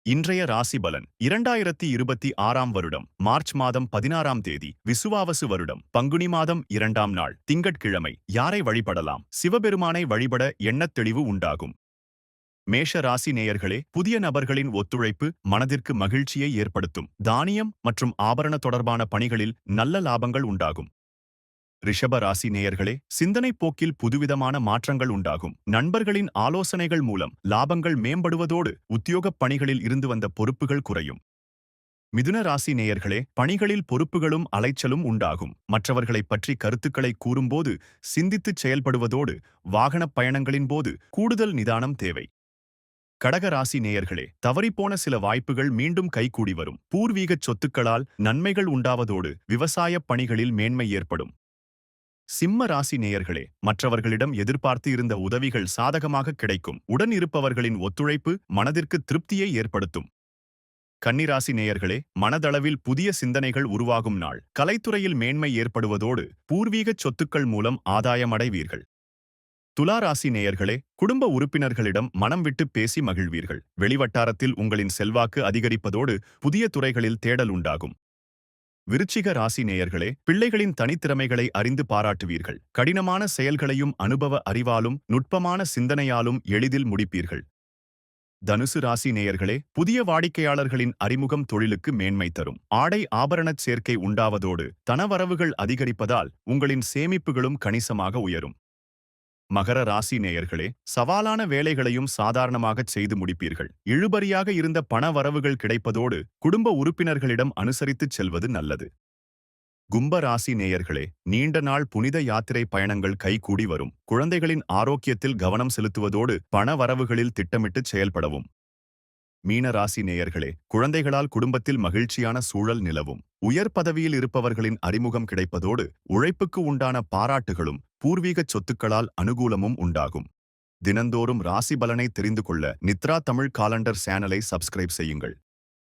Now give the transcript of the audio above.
இன்றைய ராசி பலன் 2026 வருடம் மார்ச் மாதம் 16 தேதி விசுவாவசு வருடம் பங்குனி மாதம் 2 நாள் திங்கட்கிழமை. யாரை வழிபடலாம்? சிவபெருமானை வழிபட எண்ணத் தெளிவு உண்டாகும். மேஷ ராசி நேயர்களே, புதிய நபர்களின் ஒத்துழைப்பு மனதிற்கு மகிழ்ச்சியை ஏற்படுத்தும். தானியம் மற்றும் ஆபரண தொடர்பான பணிகளில் நல்ல லாபங்கள் உண்டாகும். ரிஷப ராசி நேயர்களே, சிந்தனை போக்கில் புதுவிதமான மாற்றங்கள் உண்டாகும். நண்பர்களின் ஆலோசனைகள் மூலம் லாபங்கள் மேம்படுவதோடு உத்தியோகப் பணிகளில் இருந்து வந்த பொறுப்புகள் குறையும். மிதுன ராசி நேயர்களே, பணிகளில் பொறுப்புகளும் அலைச்சலும் உண்டாகும். மற்றவர்களைப் பற்றி கருத்துக்களை கூறும்போது சிந்தித்துச் செயல்படுவதோடு வாகனப் பயணங்களின் போது கூடுதல் நிதானம் தேவை. கடக ராசி நேயர்களே, தவறிப்போன சில வாய்ப்புகள் மீண்டும் கைகூடி வரும். பூர்வீகச் சொத்துக்களால் நன்மைகள் உண்டாவதோடு விவசாயப் பணிகளில் மேன்மை ஏற்படும். சிம்ம ராசி நேயர்களே, மற்றவர்களிடம் எதிர்பார்த்து இருந்த உதவிகள் சாதகமாக கிடைக்கும். உடன் இருப்பவர்களின் ஒத்துழைப்பு மனதிற்கு திருப்தியை ஏற்படுத்தும். கன்னிராசி நேயர்களே, மனதளவில் புதிய சிந்தனைகள் உருவாகும் நாள். கலைத்துறையில் மேன்மை ஏற்படுவதோடு பூர்வீகச் சொத்துக்கள் மூலம் ஆதாயமடைவீர்கள். துலா ராசி நேயர்களே, குடும்ப உறுப்பினர்களிடம் மனம் விட்டு பேசி மகிழ்வீர்கள். வெளிவட்டாரத்தில் உங்களின் செல்வாக்கு அதிகரிப்பதோடு புதிய துறைகளில் தேடல் உண்டாகும். விருச்சிக ராசி நேயர்களே, பிள்ளைகளின் தனித்திறமைகளை அறிந்து பாராட்டுவீர்கள். கடினமான செயல்களையும் அனுபவ அறிவாலும் நுட்பமான சிந்தனையாலும் எளிதில் முடிப்பீர்கள். தனுசு ராசி நேயர்களே, புதிய வாடிக்கையாளர்களின் அறிமுகம் தொழிலுக்கு மேன்மை தரும். ஆடை ஆபரணச் சேர்க்கை உண்டாவதோடு தனவரவுகள் அதிகரிப்பதால் உங்களின் சேமிப்புகளும் கணிசமாக உயரும். மகர ராசி நேயர்களே, சவாலான வேலைகளையும் சாதாரணமாகச் செய்து முடிப்பீர்கள். இழுபறியாக இருந்த பண வரவுகள் கிடைப்பதோடு குடும்ப உறுப்பினர்களிடம் அனுசரித்துச் செல்வது நல்லது. கும்ப ராசி நேயர்களே, நீண்ட நாள் புனித யாத்திரை பயணங்கள் கைகூடி வரும். குழந்தைகளின் ஆரோக்கியத்தில் கவனம் செலுத்துவதோடு பண வரவுகளில் திட்டமிட்டுச் செயல்படவும். மீன ராசி நேயர்களே, குழந்தைகளால் குடும்பத்தில் மகிழ்ச்சியான சூழல் நிலவும். உயர் பதவியில் இருப்பவர்களின் அறிமுகம் கிடைப்பதோடு உழைப்புக்கு உண்டான பாராட்டுகளும் பூர்வீகச் சொத்துக்களால் அனுகூலமும் உண்டாகும். தினந்தோறும் ராசி பலனை தெரிந்து கொள்ள நித்ரா தமிழ் காலண்டர் சேனலை சப்ஸ்கிரைப் செய்யுங்கள்.